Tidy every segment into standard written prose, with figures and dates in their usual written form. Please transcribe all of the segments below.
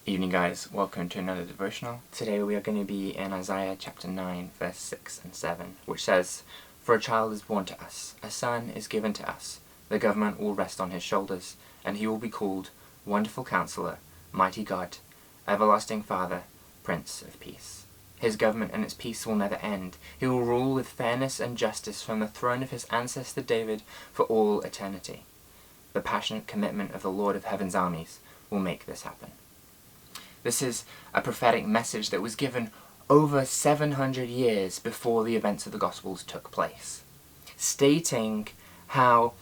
Evening guys, welcome to another devotional. Today we are going to be in Isaiah chapter 9 verse 6 and 7, which says, "For a child is born to us, a son is given to us, the government will rest on his shoulders, and he will be called Wonderful Counselor, Mighty God, Everlasting Father, Prince of Peace. His government and its peace will never end. He will rule with fairness and justice from the throne of his ancestor David for all eternity. The passionate commitment of the Lord of Heaven's armies will make this happen." This is a prophetic message that was given over 700 years before the events of the Gospels took place, stating how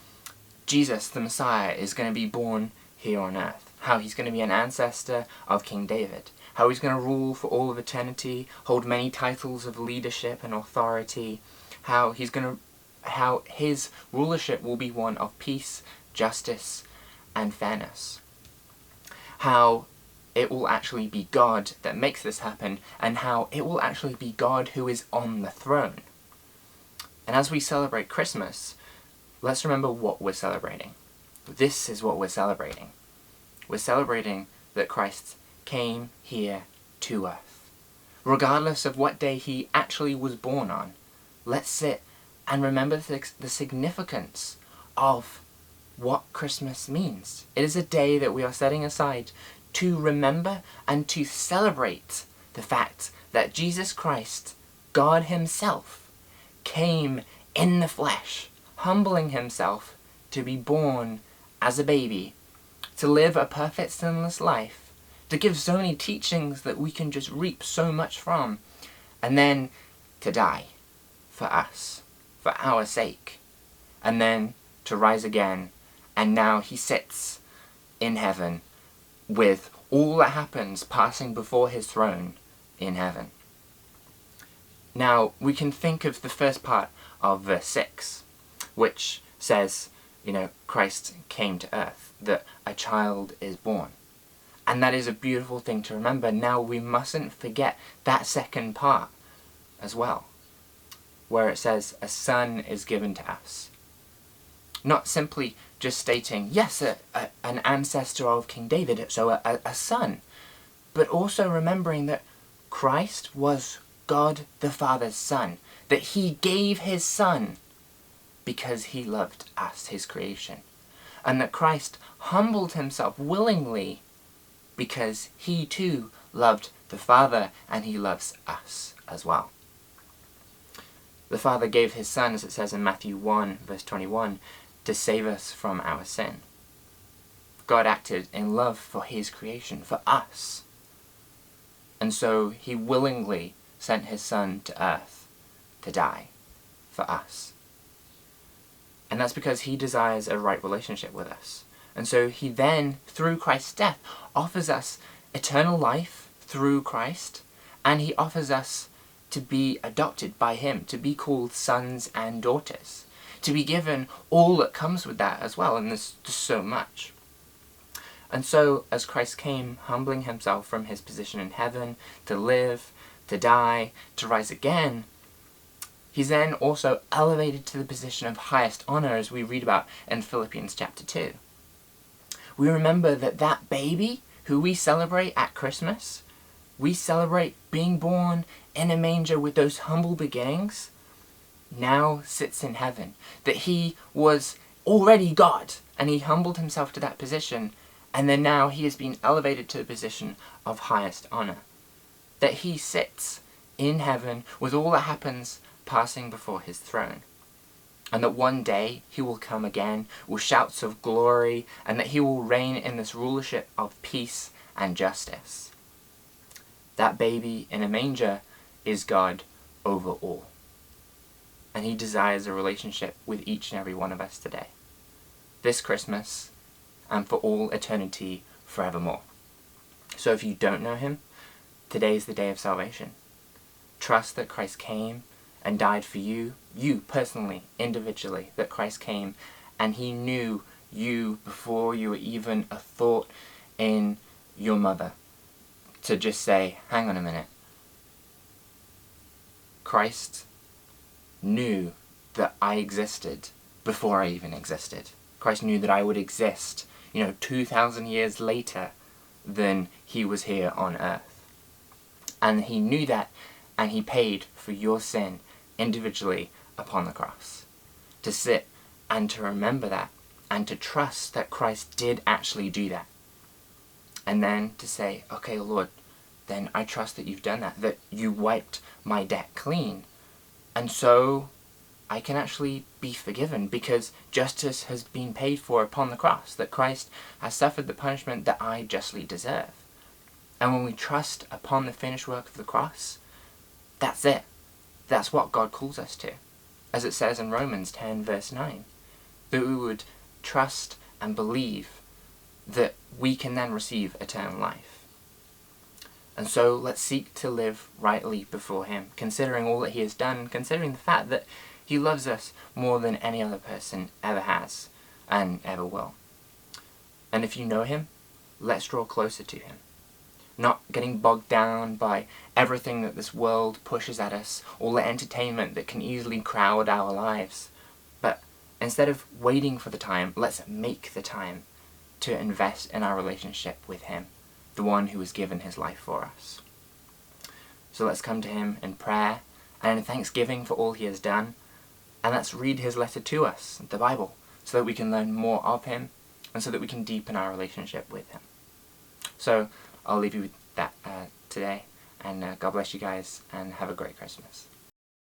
Jesus, the Messiah, is going to be born here on earth, how he's going to be an ancestor of King David, how he's going to rule for all of eternity, hold many titles of leadership and authority, how his rulership will be one of peace, justice, and fairness, how it will actually be God that makes this happen, and how it will actually be God who is on the throne. And as we celebrate Christmas, let's remember what we're celebrating. This is what we're celebrating. We're celebrating that Christ came here to earth. Regardless of what day he actually was born on, let's sit and remember the significance of what Christmas means. It is a day that we are setting aside to remember and to celebrate the fact that Jesus Christ, God himself, came in the flesh, humbling himself to be born as a baby, to live a perfect sinless life, to give so many teachings that we can just reap so much from, and then to die for us, for our sake, and then to rise again, and now he sits in heaven with all that happens passing before his throne in heaven. Now, we can think of the first part of verse 6, which says, Christ came to earth, that a child is born. And that is a beautiful thing to remember. Now, we mustn't forget that second part as well, where it says, a son is given to us. Not simply just stating, yes, an ancestor of King David, so a son, but also remembering that Christ was God the Father's Son, that he gave his Son because he loved us, his creation, and that Christ humbled himself willingly because he too loved the Father and he loves us as well. The Father gave his Son, as it says in Matthew 1 verse 21, to save us from our sin. God acted in love for his creation, for us. And so he willingly sent his Son to earth to die for us. And that's because he desires a right relationship with us. And so he then, through Christ's death, offers us eternal life through Christ, and he offers us to be adopted by him, to be called sons and daughters, to be given all that comes with that as well, and there's just so much. And so, as Christ came, humbling himself from his position in heaven, to live, to die, to rise again, he's then also elevated to the position of highest honor, as we read about in Philippians chapter 2. We remember that baby who we celebrate at Christmas, we celebrate being born in a manger with those humble beginnings, now sits in heaven, that he was already God, and he humbled himself to that position, and then now he has been elevated to the position of highest honor, that he sits in heaven with all that happens passing before his throne, and that one day he will come again with shouts of glory, and that he will reign in this rulership of peace and justice. That baby in a manger is God over all. And he desires a relationship with each and every one of us today, this Christmas, and for all eternity forevermore. So if you don't know him, today is the day of salvation. Trust that Christ came and died for you personally, individually, that Christ came and he knew you before you were even a thought in your mother, to just say, hang on a minute, Christ knew that I existed before I even existed. Christ knew that I would exist, 2,000 years later than he was here on earth. And he knew that, and he paid for your sin individually upon the cross. To sit and to remember that, and to trust that Christ did actually do that. And then to say, okay, Lord, then I trust that you've done that you wiped my debt clean. And so I can actually be forgiven because justice has been paid for upon the cross, that Christ has suffered the punishment that I justly deserve. And when we trust upon the finished work of the cross, that's it. That's what God calls us to. As it says in Romans 10 verse 9, that we would trust and believe that we can then receive eternal life. And so let's seek to live rightly before him, considering all that he has done, considering the fact that he loves us more than any other person ever has and ever will. And if you know him, let's draw closer to him. Not getting bogged down by everything that this world pushes at us, all the entertainment that can easily crowd our lives. But instead of waiting for the time, let's make the time to invest in our relationship with him, the one who has given his life for us. So let's come to him in prayer and in thanksgiving for all he has done, and let's read his letter to us, the Bible, so that we can learn more of him and so that we can deepen our relationship with him. So I'll leave you with that today, and God bless you guys, and have a great Christmas.